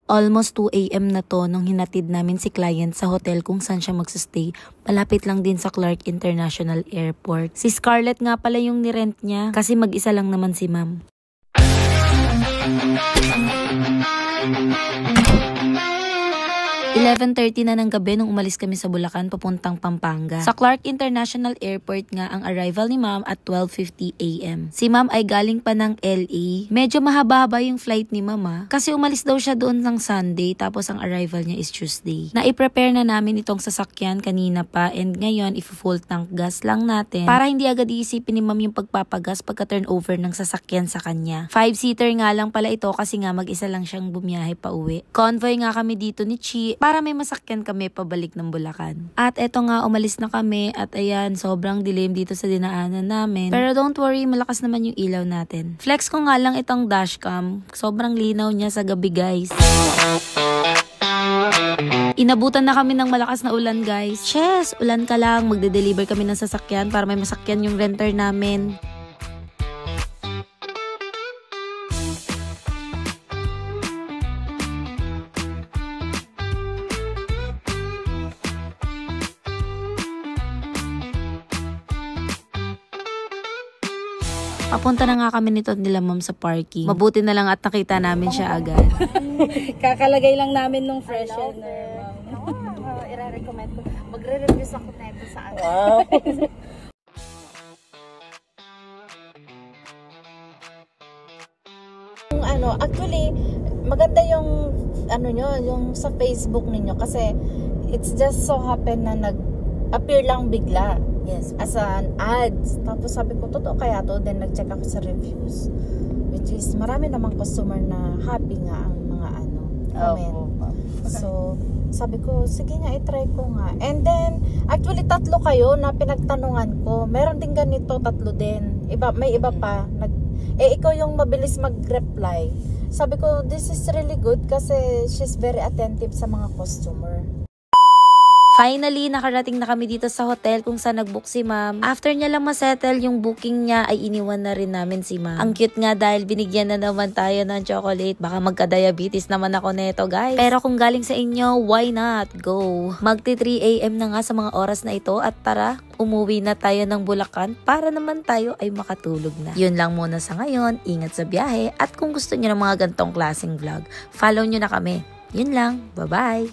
Almost 2 AM na to nung hinatid namin si client sa hotel kung saan siya magsistay. Malapit lang din sa Clark International Airport. Si Scarlett nga pala yung nirent niya kasi mag-isa lang naman si ma'am. 11:30 na ng gabi nung umalis kami sa Bulacan papuntang Pampanga. Sa Clark International Airport nga ang arrival ni ma'am at 12:50 AM. Si ma'am ay galing pa ng LA. Medyo mahaba-haba yung flight ni mama kasi umalis daw siya doon ng Sunday tapos ang arrival niya is Tuesday. Na-i-prepare na namin itong sasakyan kanina pa and ngayon i-full tank gas lang natin para hindi agad iisipin ni ma'am yung pagpapagas pagka turnover ng sasakyan sa kanya. 5-seater nga lang pala ito kasi nga mag-isa lang siyang bumiyahe pa uwi. Convoy nga kami dito ni Chi para may masakyan kami pabalik ng Bulacan. At eto nga, umalis na kami at ayan, sobrang dilim dito sa dinaanan namin. Pero don't worry, malakas naman yung ilaw natin. Flex ko nga lang itong dashcam. Sobrang linaw niya sa gabi, guys. Inabutan na kami ng malakas na ulan, guys. Yes, ulan ka lang. Magde-deliver kami ng sasakyan para may masakyan yung renter namin. Papunta na nga kami nito nila ma'am sa parking. Mabuti na lang at nakita namin siya agad. Kakalagay lang namin nung freshener. I-recommend ko. Magre-reviews ako na ito sa ano. Wow. Actually, maganda yung ano nyo, yung sa Facebook ninyo kasi it's just so happen na nag-appear lang bigla. Yes. As an ads. Tapos sabi ko, totoo kaya to? Then nag-check ako sa reviews. Which is, marami namang customer na happy nga ang mga comment. Okay. So, sabi ko, sige nga, i-try ko nga. And then, actually, 3 kayo na pinagtanungan ko. Meron din ganito, 3 din. May iba pa. Ikaw yung mabilis mag-reply. Sabi ko, this is really good kasi she's very attentive sa mga customer. Finally, nakarating na kami dito sa hotel kung saan nag-book si ma'am. After niya lang masettle yung booking niya, ay iniwan na rin namin si ma'am. Ang cute nga dahil binigyan na naman tayo ng chocolate. Baka magka-diabetes naman ako neto, guys. Pero kung galing sa inyo, why not? Go! Magti 3 AM na nga sa mga oras na ito at tara, umuwi na tayo ng Bulacan para naman tayo ay makatulog na. Yun lang muna sa ngayon. Ingat sa biyahe at kung gusto niyo ng mga gantong klaseng vlog, follow niyo na kami. Yun lang. Bye-bye!